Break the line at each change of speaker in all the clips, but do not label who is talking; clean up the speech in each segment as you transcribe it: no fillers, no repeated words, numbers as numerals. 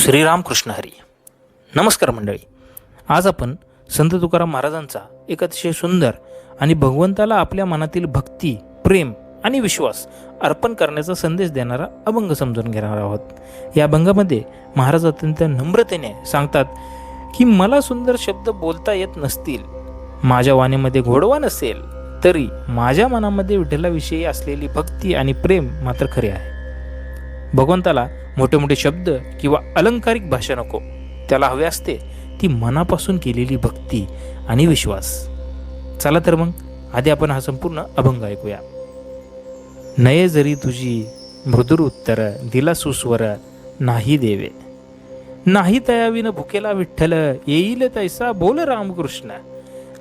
श्रीराम कृष्ण हरी. नमस्कार मंडळी. आज आपण संत तुकाराम महाराजांचा एक अतिशय सुंदर आणि भगवंताला आपल्या मनातील भक्ती, प्रेम आणि विश्वास अर्पण करण्याचा संदेश देणारा अभंग समजून घेणार आहोत. या अभंगामध्ये महाराज अत्यंत नम्रतेने सांगतात की मला सुंदर शब्द बोलता येत नसतील, माझ्या वाणीमध्ये गोडवा नसेल, तरी माझ्या मनामध्ये विठ्ठलाविषयी असलेली भक्ती आणि प्रेम मात्र खरे आहे. भगवंताला मोठे मोठे शब्द किंवा अलंकारिक भाषा नको, त्याला हवे असते ती मनापासून केलेली भक्ती आणि विश्वास. चला तर मग आधी आपण हा संपूर्ण अभंग ऐकूया. नये जरी तुझी मृदुर उत्तर, दिला सुस्वर नाही देवे. नाही तयाविन भुकेला विठ्ठल, येईल तैसा बोल रामकृष्ण.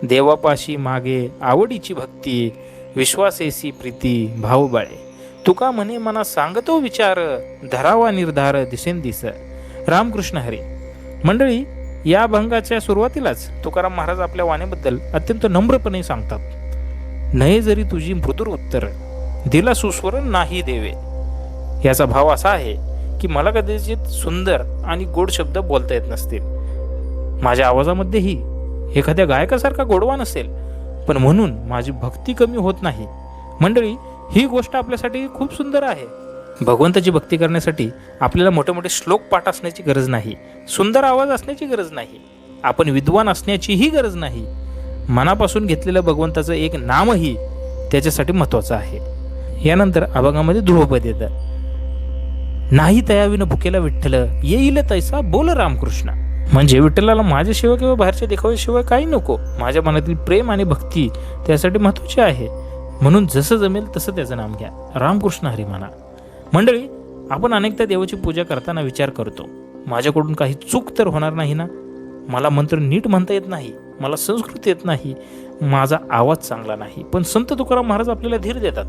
देवापाशी मागे आवडीची भक्ती, विश्वासेसी प्रीती भाऊ बाळे. तुका म्हणे मना सांगतो विचार, धरावा निर्धार दिसेंदिस. रामकृष्ण हरी. मंडळी, या अभंगाच्या सुरुवातीलाच तुकाराम महाराज आपल्या वाणीबद्दल अत्यंत नम्रपणे सांगतात. नये जरी तुझी मृदुर उत्तर, दिला सुस्वर नाही देवे. याचा भाव असा आहे की मला कदाचित सुंदर आणि गोड शब्द बोलता येत नसतील, माझ्या आवाजामध्येही एखाद्या गायकासारखा गोडवा नसेल, पण म्हणून माझी भक्ती कमी होत नाही. मंडळी, ही गोष्ट आपल्यासाठी खूप सुंदर आहे. भगवंताची भक्ती करण्यासाठी आपल्याला मोठे मोठे श्लोक पाठ असण्याची गरज नाही, सुंदर आवाज असण्याची गरज नाही, आपण विद्वान असण्याचीही गरज नाही. मनापासून घेतलेलं भगवंताचं एक नामही त्याच्यासाठी महत्त्वाचं आहे. यानंतर अभंगामध्ये ध्रुवपद येतं. नाही तयाविन भुकेला विठ्ठल, येईल तैसा बोल रामकृष्ण. म्हणजे विठ्ठलाला माझ्याशिवाय किंवा बाहेरच्या देखाव्याशिवाय काही नको, माझ्या मनातील प्रेम आणि भक्ती त्यासाठी महत्त्वाची आहे. म्हणून जसं जमेल तसं त्याचं नाम घ्या, रामकृष्ण हरी म्हणा. मंडळी, आपण अनेकदा देवाची पूजा करताना विचार करतो, माझ्याकडून काही चूक तर होणार नाही ना, मला मंत्र नीट म्हणता येत नाही, मला संस्कृत येत नाही, माझा आवाज चांगला नाही. पण संत तुकाराम महाराज आपल्याला धीर देतात.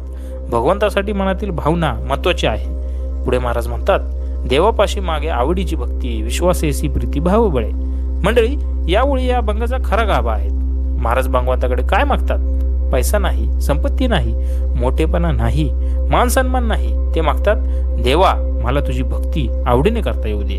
भगवंतासाठी मनातील भावना महत्त्वाची आहे. पुढे महाराज म्हणतात, देवापाशी मागे आवडीची भक्ती, विश्वासेसी प्रीती भाऊ बळे. मंडळी, यावेळी या अभंगाचा खरा गाभा आहे. महाराज भगवंताकडे काय मागतात? पैसा नाही, संपत्ती नाही, मोठेपणा नाही, मान सन्मान नाही. ते मागतात, देवा मला तुझी भक्ती आवडीने करता येऊ दे,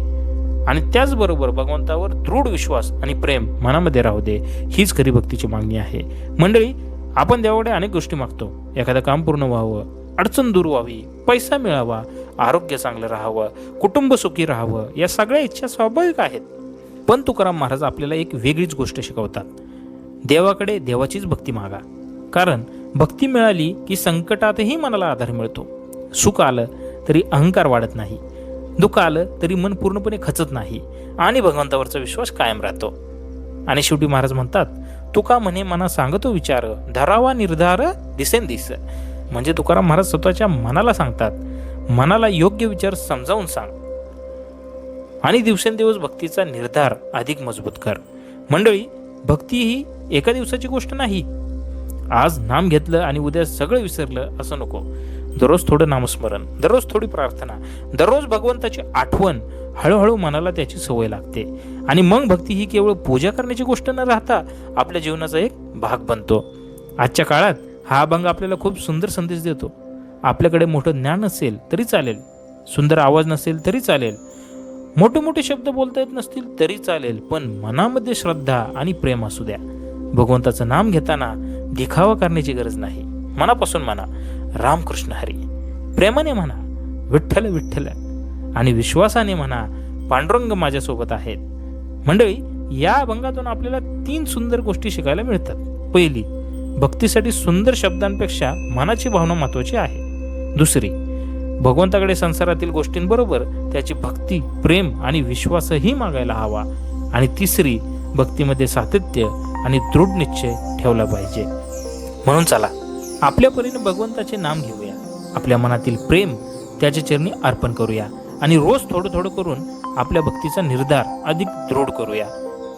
आणि त्याचबरोबर भगवंतावर दृढ विश्वास आणि प्रेम मनामध्ये राहू दे. हीच खरी भक्तीची मागणी आहे. मंडळी, आपण देवाकडे अनेक गोष्टी मागतो. एखादं काम पूर्ण व्हावं, अडचण दूर व्हावी, पैसा मिळावा, आरोग्य चांगलं राहावं, कुटुंब सुखी राहावं, या सगळ्या इच्छा स्वाभाविक आहेत. पण तुकाराम महाराज आपल्याला एक वेगळीच गोष्ट शिकवतात. देवाकडे देवाचीच भक्ती मागा, कारण भक्ती मिळाली की संकटातही मनाला आधार मिळतो. सुख आलं तरी अहंकार वाढत नाही, दुःख आलं तरी मन पूर्णपणे खचत नाही, आणि भगवंतावरचा विश्वास कायम राहतो. आणि शेवटी महाराज म्हणतात, तुका म्हणे मना सांगतो विचार, धरावा निर्धार दिसेंदिस. म्हणजे तुकाराम महाराज स्वतःच्या मनाला सांगतात, मनाला योग्य विचार समजावून सांग आणि दिवसेंदिवस भक्तीचा निर्धार अधिक मजबूत कर. मंडळी, भक्ती ही एका दिवसाची गोष्ट नाही. आज नाम घेतलं आणि उद्या सगळं विसरलं असं नको. दररोज थोडं नामस्मरण, दररोज थोडी प्रार्थना, दररोज भगवंताची आठवण, हळूहळू मनाला त्याची सवय लागते. आणि मग भक्ती ही केवळ पूजा करण्याची गोष्ट न राहता आपल्या जीवनाचा एक भाग बनतो. आजच्या काळात हा अभंग आपल्याला खूप सुंदर संदेश देतो. आपल्याकडे मोठं ज्ञान नसेल तरी चालेल, सुंदर आवाज नसेल तरी चालेल, मोठे मोठे शब्द बोलता येत नसतील तरी चालेल, पण मनामध्ये श्रद्धा आणि प्रेम असू द्या. भगवंताचं नाम घेताना दिखावा करण्याची गरज नाही. मनापासून म्हणा, रामकृष्ण हरी. प्रेमाने म्हणा, विठ्ठल विठ्ठल, आणि विश्वासाने म्हणा, पांडुरंग माझ्यासोबत आहेत. मंडळी, या अभंगातून आपल्याला 3 सुंदर गोष्टी शिकायला मिळतात. पहिली, भक्तीसाठी सुंदर शब्दांपेक्षा मनाची भावना महत्त्वाची आहे. दुसरी, भगवंताकडे संसारातील गोष्टींबरोबर त्याची भक्ती, प्रेम आणि विश्वासही मागायला हवा. आणि तिसरी, भक्तीमध्ये सातत्य आणि दृढ निश्चय ठेवला पाहिजे. म्हणून चला, आपल्या परीने भगवंताचे नाम घेऊया, आपल्या मनातील प्रेम त्याच्या चरणी अर्पण करूया, आणि रोज थोडं थोडं करून आपल्या भक्तीचा निर्धार अधिक दृढ करूया.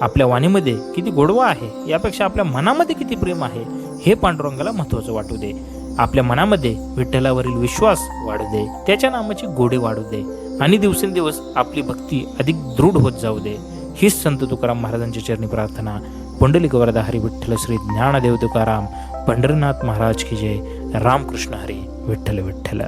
आपल्या वाणीमध्ये किती गोडवा आहे यापेक्षा आपल्या मनामध्ये किती प्रेम आहे हे पांडुरंगाला महत्त्वाचं वाटू दे. आपल्या मनामध्ये विठ्ठलावरील विश्वास वाढू दे, त्याच्या नामाची गोडी वाढू दे, आणि दिवसेंदिवस आपली भक्ती अधिक दृढ होत जाऊ दे. हीच संत तुकाराम महाराजांच्या चरणी प्रार्थना. पुंडलिक वरदा हरी विठ्ठल श्री ज्ञानदेव तुकाराम पंढरीनाथ महाराज की जय. रामकृष्ण हरी. विठ्ठल विठ्ठल.